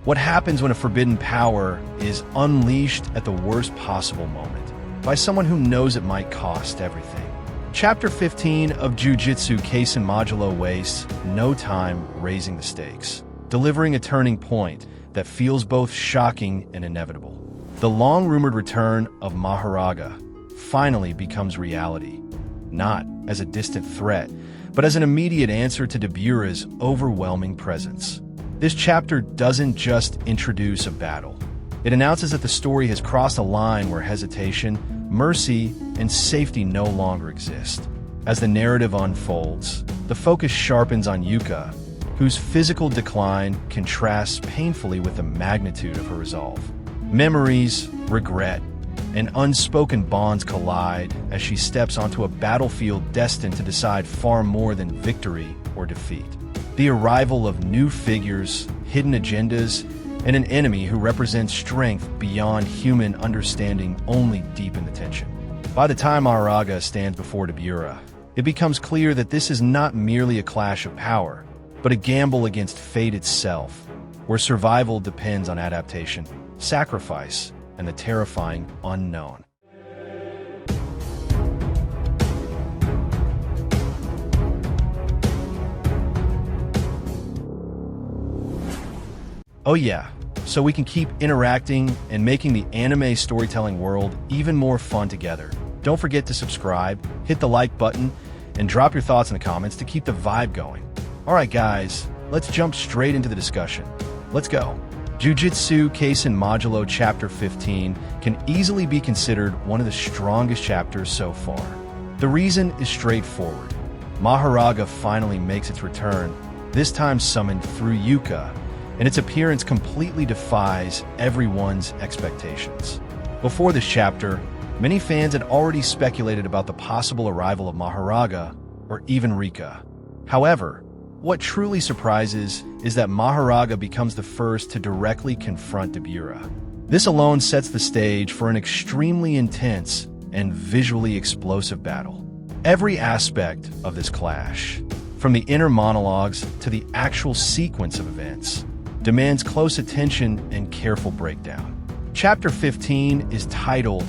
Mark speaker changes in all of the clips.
Speaker 1: What happens when a forbidden power is unleashed at the worst possible moment by someone who knows it might cost everything? Chapter 15 of Jujutsu Kaisen Modulo wastes no time raising the stakes, delivering a turning point that feels both shocking and inevitable. The long-rumored return of Mahoraga finally becomes reality, not as a distant threat, but as an immediate answer to Dabura's overwhelming presence. This chapter doesn't just introduce a battle. It announces that the story has crossed a line where hesitation, mercy, and safety no longer exist. As the narrative unfolds, the focus sharpens on Yuka, whose physical decline contrasts painfully with the magnitude of her resolve. Memories, regret, and unspoken bonds collide as she steps onto a battlefield destined to decide far more than victory or defeat. The arrival of new figures, hidden agendas, and an enemy who represents strength beyond human understanding only deepen the tension. By the time Mahoraga stands before Dabura, it becomes clear that this is not merely a clash of power, but a gamble against fate itself, where survival depends on adaptation, sacrifice, and the terrifying unknown. Oh yeah, so we can keep interacting and making the anime storytelling world even more fun together. Don't forget to subscribe, hit the like button, and drop your thoughts in the comments to keep the vibe going. Alright guys, let's jump straight into the discussion. Let's go. Jujutsu Kaisen Modulo Chapter 15 can easily be considered one of the strongest chapters so far. The reason is straightforward. Mahoraga finally makes its return, this time summoned through Yuka, and its appearance completely defies everyone's expectations. Before this chapter, many fans had already speculated about the possible arrival of Mahoraga or even Rika. However, what truly surprises is that Mahoraga becomes the first to directly confront Dabura. This alone sets the stage for an extremely intense and visually explosive battle. Every aspect of this clash, from the inner monologues to the actual sequence of events, demands close attention and careful breakdown. Chapter 15 is titled,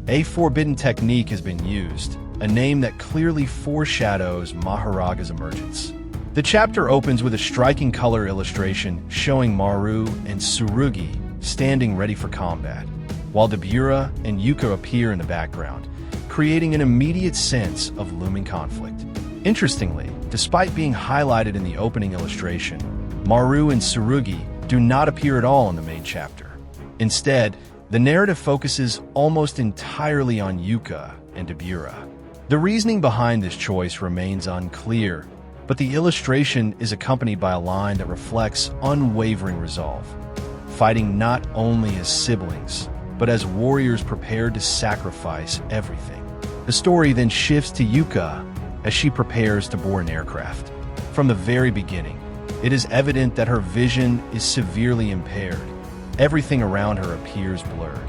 Speaker 1: "A Forbidden Technique Has Been Used," a name that clearly foreshadows Mahoraga's emergence. The chapter opens with a striking color illustration showing Maru and Tsurugi standing ready for combat, while Dabura and Yuka appear in the background, creating an immediate sense of looming conflict. Interestingly, despite being highlighted in the opening illustration, Maru and Tsurugi do not appear at all in the main chapter. Instead, the narrative focuses almost entirely on Yuka and Dabura. The reasoning behind this choice remains unclear, but the illustration is accompanied by a line that reflects unwavering resolve, fighting not only as siblings, but as warriors prepared to sacrifice everything. The story then shifts to Yuka as she prepares to board an aircraft. From the very beginning, it is evident that her vision is severely impaired. Everything around her appears blurred.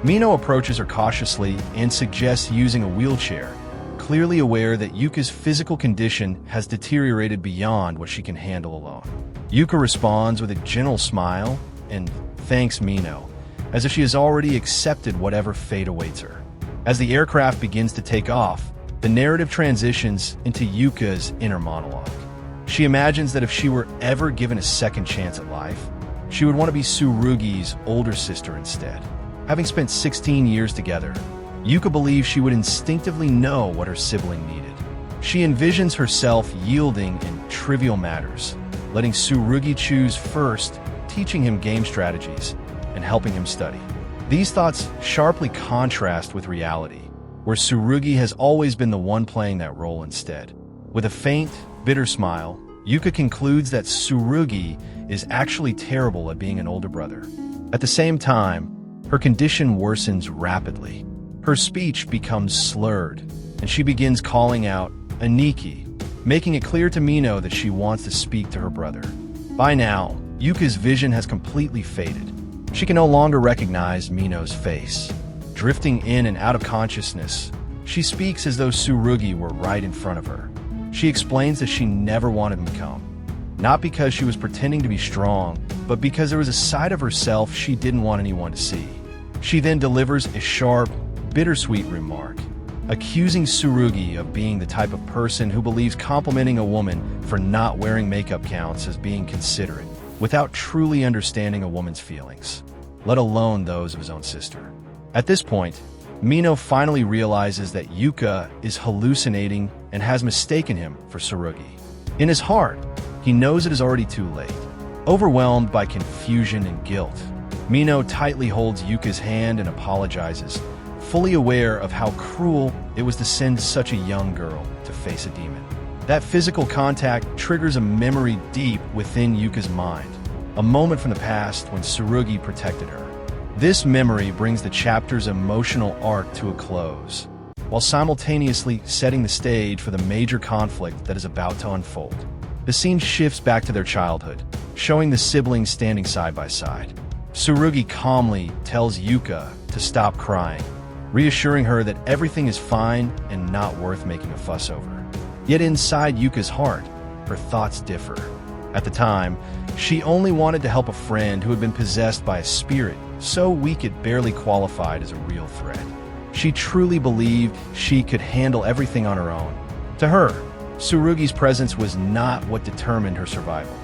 Speaker 1: Mino approaches her cautiously and suggests using a wheelchair, clearly aware that Yuka's physical condition has deteriorated beyond what she can handle alone. Yuka responds with a gentle smile and thanks Mino, as if she has already accepted whatever fate awaits her. As the aircraft begins to take off, the narrative transitions into Yuka's inner monologue. She imagines that if she were ever given a second chance at life, she would want to be Tsurugi's older sister instead. Having spent 16 years together, Yuka believes she would instinctively know what her sibling needed. She envisions herself yielding in trivial matters, letting Tsurugi choose first, teaching him game strategies, and helping him study. These thoughts sharply contrast with reality, where Tsurugi has always been the one playing that role instead. With a faint, bitter smile, Yuka concludes that Tsurugi is actually terrible at being an older brother. At the same time, her condition worsens rapidly. Her speech becomes slurred, and she begins calling out Aniki, making it clear to Mino that she wants to speak to her brother. By now, Yuka's vision has completely faded. She can no longer recognize Mino's face. Drifting in and out of consciousness, she speaks as though Tsurugi were right in front of her. She explains that she never wanted him to come. not because she was pretending to be strong, but because there was a side of herself she didn't want anyone to see. She then delivers a sharp, bittersweet remark, accusing Tsurugi of being the type of person who believes complimenting a woman for not wearing makeup counts as being considerate, without truly understanding a woman's feelings, let alone those of his own sister. At this point, Mino finally realizes that Yuka is hallucinating and has mistaken him for Tsurugi. In his heart, he knows it is already too late. Overwhelmed by confusion and guilt, Mino tightly holds Yuka's hand and apologizes, fully aware of how cruel it was to send such a young girl to face a demon. That physical contact triggers a memory deep within Yuka's mind, a moment from the past when Tsurugi protected her. This memory brings the chapter's emotional arc to a close, while simultaneously setting the stage for the major conflict that is about to unfold. The scene shifts back to their childhood, showing the siblings standing side by side. Tsurugi calmly tells Yuka to stop crying, reassuring her that everything is fine and not worth making a fuss over. Yet inside Yuka's heart, her thoughts differ. At the time, she only wanted to help a friend who had been possessed by a spirit so weak it barely qualified as a real threat. She truly believed she could handle everything on her own. To her, Tsurugi's presence was not what determined her survival.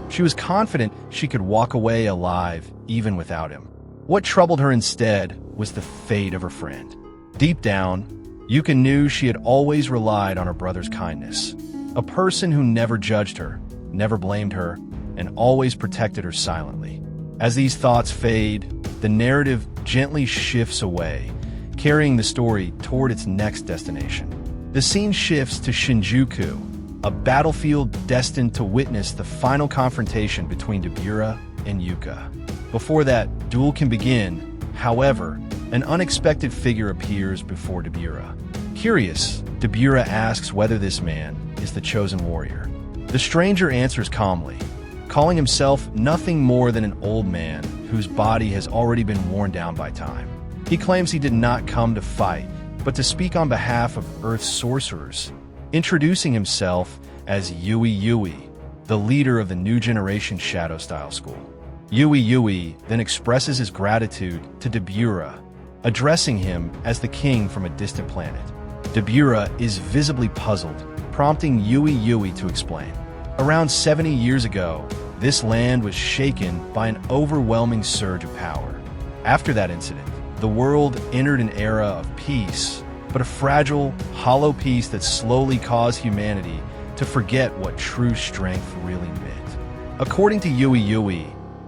Speaker 1: She was confident she could walk away alive even without him. What troubled her instead was the fate of her friend. Deep down, Yuka knew she had always relied on her brother's kindness. A person who never judged her, never blamed her, and always protected her silently. As these thoughts fade, the narrative gently shifts away, carrying the story toward its next destination. The scene shifts to Shinjuku, a battlefield destined to witness the final confrontation between Dabura and Yuka. Before that duel can begin, however, an unexpected figure appears before Dabura. Curious, Dabura asks whether this man is the chosen warrior. The stranger answers calmly, calling himself nothing more than an old man whose body has already been worn down by time. He claims he did not come to fight, but to speak on behalf of Earth's sorcerers, introducing himself as Yui Yui, the leader of the new generation Shadow Style School. Yui Yui then expresses his gratitude to Dabura, addressing him as the king from a distant planet. Dabura is visibly puzzled, prompting Yui Yui to explain. Around 70 years ago, this land was shaken by an overwhelming surge of power. After that incident, the world entered an era of peace, but a fragile, hollow peace that slowly caused humanity to forget what true strength really meant. According to Yui Yui,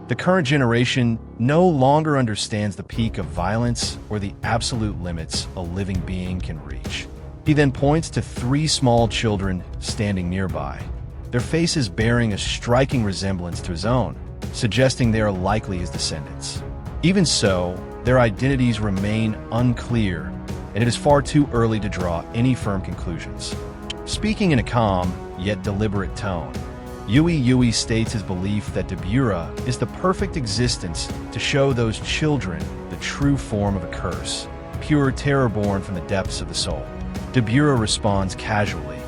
Speaker 1: the current generation no longer understands the peak of violence or the absolute limits a living being can reach. He then points to 3 small children standing nearby, their faces bearing a striking resemblance to his own, suggesting they are likely his descendants. Even so, their identities remain unclear, and it is far too early to draw any firm conclusions. Speaking in a calm, yet deliberate tone, Yui Yui states his belief that Dabura is the perfect existence to show those children the true form of a curse, pure terror born from the depths of the soul. Dabura responds casually,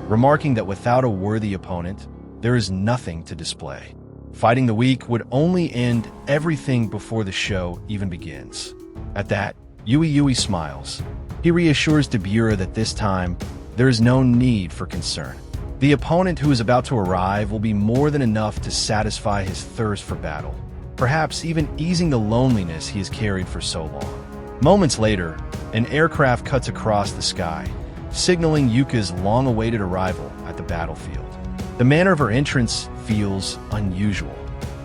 Speaker 1: remarking that without a worthy opponent, there is nothing to display. Fighting the weak would only end everything before the show even begins. At that, Yui Yui smiles. He reassures Dabura that this time, there is no need for concern. The opponent who is about to arrive will be more than enough to satisfy his thirst for battle, perhaps even easing the loneliness he has carried for so long. Moments later, an aircraft cuts across the sky, signaling Yuka's long-awaited arrival at the battlefield. The manner of her entrance feels unusual.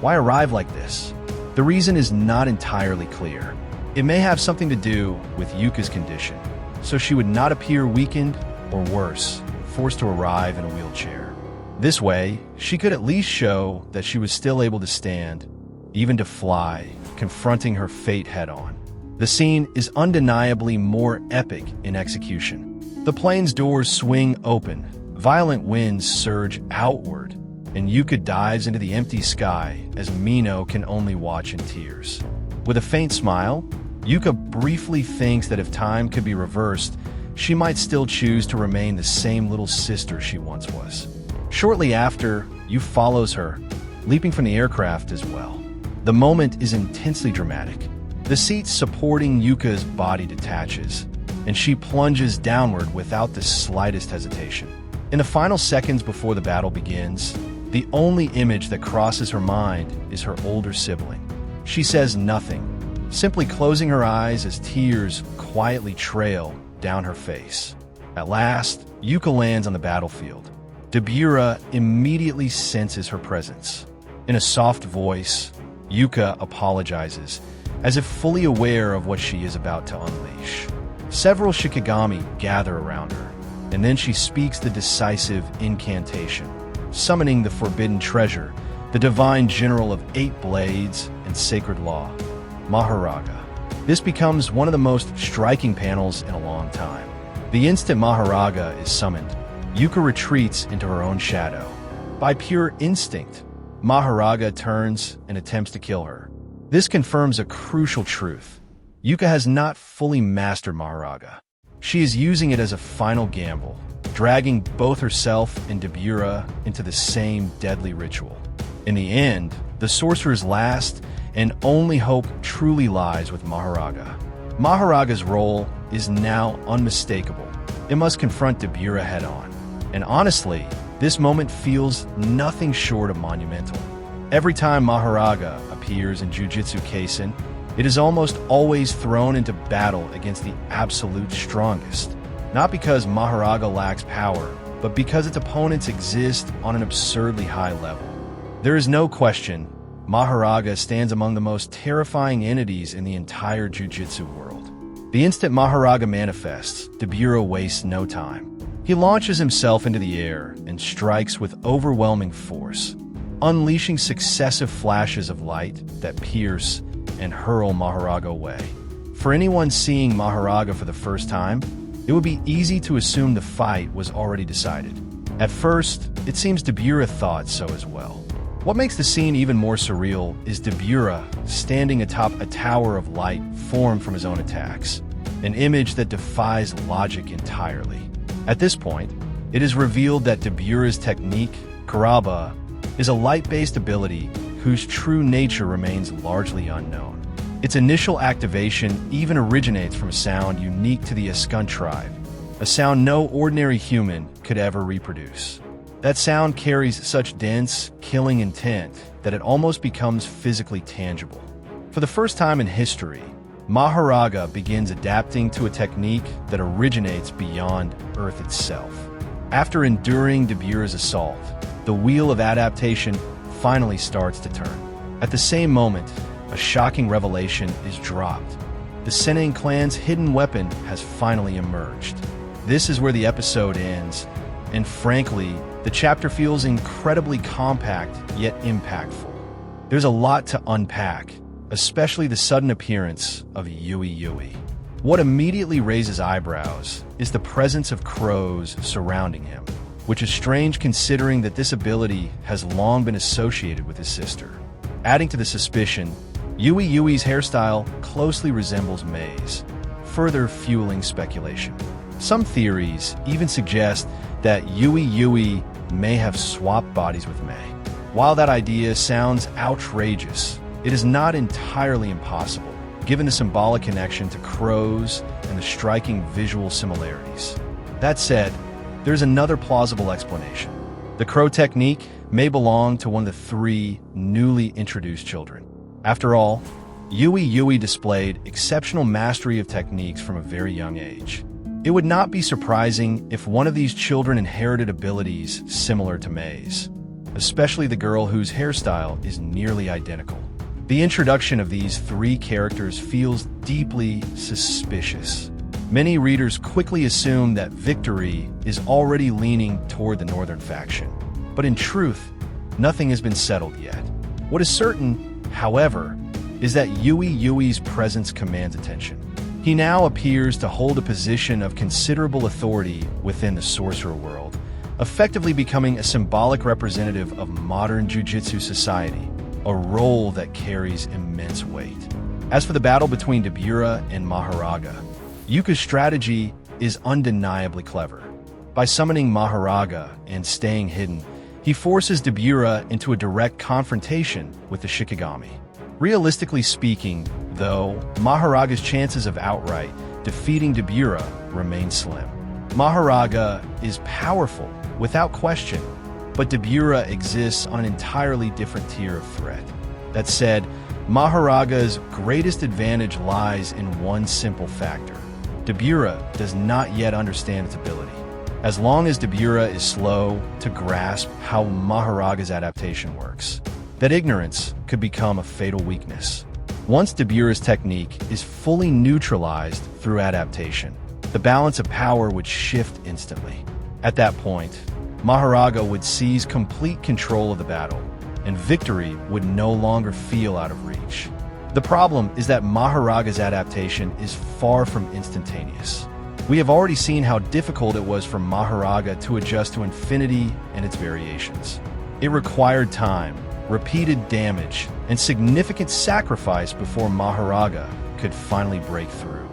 Speaker 1: Why arrive like this? The reason is not entirely clear. It may have something to do with Yuka's condition, so she would not appear weakened or worse, forced to arrive in a wheelchair. This way, she could at least show that she was still able to stand, even to fly, confronting her fate head-on. The scene is undeniably more epic in execution. The plane's doors swing open, violent winds surge outward, and Yuka dives into the empty sky as Mino can only watch in tears. With a faint smile, Yuka briefly thinks that if time could be reversed, she might still choose to remain the same little sister she once was. Shortly after, Yu follows her, leaping from the aircraft as well. The moment is intensely dramatic. The seat supporting Yuka's body detaches, and she plunges downward without the slightest hesitation. In the final seconds before the battle begins, the only image that crosses her mind is her older sibling. She says nothing, simply closing her eyes as tears quietly trail down her face. At last, Yuka lands on the battlefield. Dabura immediately senses her presence. In a soft voice, Yuka apologizes, as if fully aware of what she is about to unleash. Several Shikigami gather around her, and then she speaks the decisive incantation, summoning the forbidden treasure, the divine general of 8 blades and sacred law, Mahoraga. This becomes one of the most striking panels in a long time. The instant Mahoraga is summoned, Yuka retreats into her own shadow. By pure instinct, Mahoraga turns and attempts to kill her. This confirms a crucial truth. Yuka has not fully mastered Mahoraga. She is using it as a final gamble, dragging both herself and Dabura into the same deadly ritual. In the end, the sorcerer's last and only hope truly lies with Mahoraga. Mahoraga's role is now unmistakable. It must confront Dabura head-on. And honestly, this moment feels nothing short of monumental. Every time Mahoraga appears in Jujutsu Kaisen, it is almost always thrown into battle against the absolute strongest. Not because Mahoraga lacks power, but because its opponents exist on an absurdly high level. There is no question, Mahoraga stands among the most terrifying entities in the entire Jujutsu world. The instant Mahoraga manifests, Dabura wastes no time. He launches himself into the air and strikes with overwhelming force, unleashing successive flashes of light that pierce and hurl Mahoraga away. For anyone seeing Mahoraga for the first time, it would be easy to assume the fight was already decided. At first, it seems Dabura thought so as well. What makes the scene even more surreal is Dabura standing atop a tower of light formed from his own attacks, an image that defies logic entirely. At this point, it is revealed that Dabura's technique, Karaba, is a light-based ability whose true nature remains largely unknown. Its initial activation even originates from a sound unique to the Eskun tribe, a sound no ordinary human could ever reproduce. That sound carries such dense, killing intent that it almost becomes physically tangible. For the first time in history, Mahoraga begins adapting to a technique that originates beyond Earth itself. After enduring Dabura's assault, the wheel of adaptation finally starts to turn. At the same moment, a shocking revelation is dropped. The Sennin clan's hidden weapon has finally emerged. This is where the episode ends, and frankly, the chapter feels incredibly compact yet impactful. There's a lot to unpack, especially the sudden appearance of Yui. What immediately raises eyebrows is the presence of crows surrounding him, which is strange considering that this ability has long been associated with his sister. Adding to the suspicion, Yui's hairstyle closely resembles Mei's, further fueling speculation. Some theories even suggest that Yui may have swapped bodies with Mei. While that idea sounds outrageous, it is not entirely impossible, given the symbolic connection to crows and the striking visual similarities. That said, there's another plausible explanation. The crow technique may belong to one of the 3 newly introduced children. After all, Yui displayed exceptional mastery of techniques from a very young age. It would not be surprising if one of these children inherited abilities similar to Mei's, especially the girl whose hairstyle is nearly identical. The introduction of these 3 characters feels deeply suspicious. Many readers quickly assume that victory is already leaning toward the northern faction. But in truth, nothing has been settled yet. What is certain, however, is that Yui's presence commands attention. He now appears to hold a position of considerable authority within the sorcerer world, effectively becoming a symbolic representative of modern Jujutsu society, a role that carries immense weight. As for the battle between Dabura and Mahoraga, Yuka's strategy is undeniably clever. By summoning Mahoraga and staying hidden, He forces Dabura into a direct confrontation with the Shikigami. Realistically speaking, though, Mahoraga's chances of outright defeating Dabura remain slim. Mahoraga is powerful, without question, but Dabura exists on an entirely different tier of threat. That said, Mahoraga's greatest advantage lies in one simple factor. Dabura does not yet understand its ability. As long as Dabura is slow to grasp how Mahoraga's adaptation works, that ignorance could become a fatal weakness. Once Dabura's technique is fully neutralized through adaptation, the balance of power would shift instantly. At that point, Mahoraga would seize complete control of the battle, and victory would no longer feel out of reach. The problem is that Mahoraga's adaptation is far from instantaneous. We have already seen how difficult it was for Mahoraga to adjust to infinity and its variations. It required time, repeated damage, and significant sacrifice before Mahoraga could finally break through.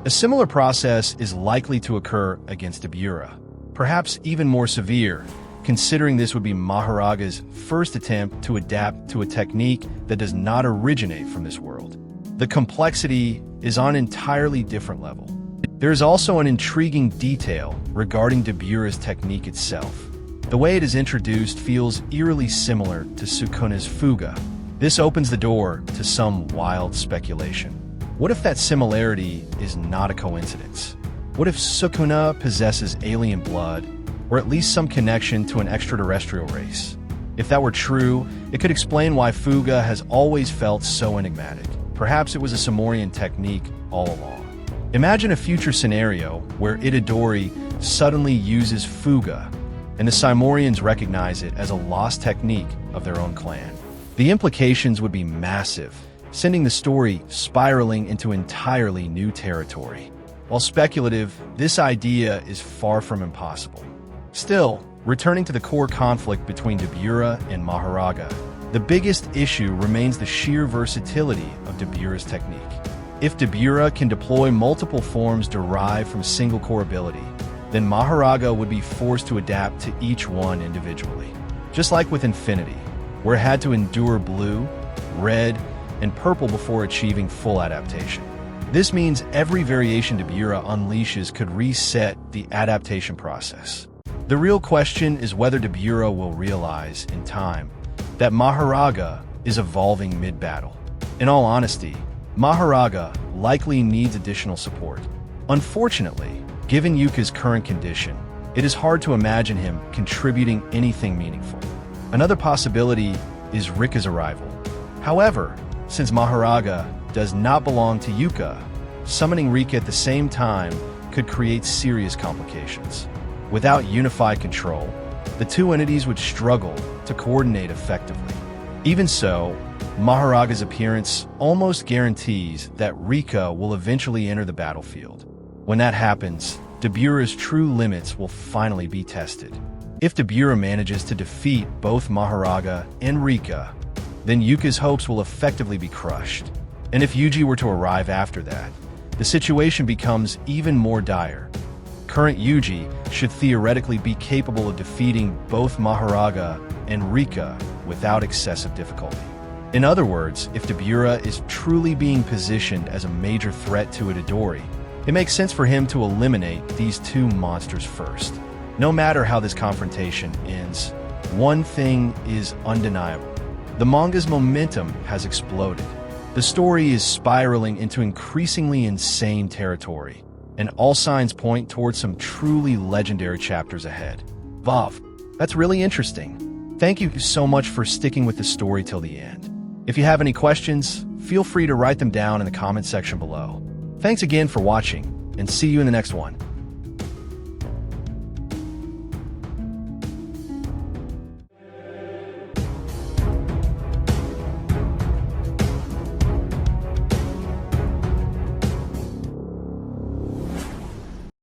Speaker 1: A similar process is likely to occur against Dabura, perhaps even more severe, considering this would be Mahoraga's first attempt to adapt to a technique that does not originate from this world. The complexity is on an entirely different level. There is also an intriguing detail regarding Dabura's technique itself. The way it is introduced feels eerily similar to Sukuna's Fuga. This opens the door to some wild speculation. What if that similarity is not a coincidence? What if Sukuna possesses alien blood, or at least some connection to an extraterrestrial race? If that were true, it could explain why Fuga has always felt so enigmatic. Perhaps it was a Somorian technique all along. Imagine a future scenario where Itadori suddenly uses Fuga, and the Simorians recognize it as a lost technique of their own clan. The implications would be massive, sending the story spiraling into entirely new territory. While speculative, this idea is far from impossible. Still, returning to the core conflict between Dabura and Mahoraga, the biggest issue remains the sheer versatility of Dabura's technique. If Dabura can deploy multiple forms derived from a single core ability, then Mahoraga would be forced to adapt to each one individually. Just like with Infinity, where it had to endure blue, red, and purple before achieving full adaptation. This means every variation Dabura unleashes could reset the adaptation process. The real question is whether Dabura will realize, in time, that Mahoraga is evolving mid-battle. In all honesty, Mahoraga likely needs additional support. Unfortunately, given Yuka's current condition, it is hard to imagine him contributing anything meaningful. Another possibility is Rika's arrival. However, since Mahoraga does not belong to Yuka, summoning Rika at the same time could create serious complications. Without unified control, the two entities would struggle to coordinate effectively. Even so, Mahoraga's appearance almost guarantees that Rika will eventually enter the battlefield. When that happens, Dabura's true limits will finally be tested. If Dabura manages to defeat both Mahoraga and Rika, then Yuka's hopes will effectively be crushed. And if Yuji were to arrive after that, the situation becomes even more dire. Current Yuji should theoretically be capable of defeating both Mahoraga and Rika without excessive difficulty. In other words, if Dabura is truly being positioned as a major threat to Itadori, it makes sense for him to eliminate these two monsters first. No matter how this confrontation ends, one thing is undeniable. The manga's momentum has exploded. The story is spiraling into increasingly insane territory, and all signs point towards some truly legendary chapters ahead. Vav, that's really interesting. Thank you so much for sticking with the story till the end. If you have any questions, feel free to write them down in the comment section below. Thanks again for watching, and see you in the next one.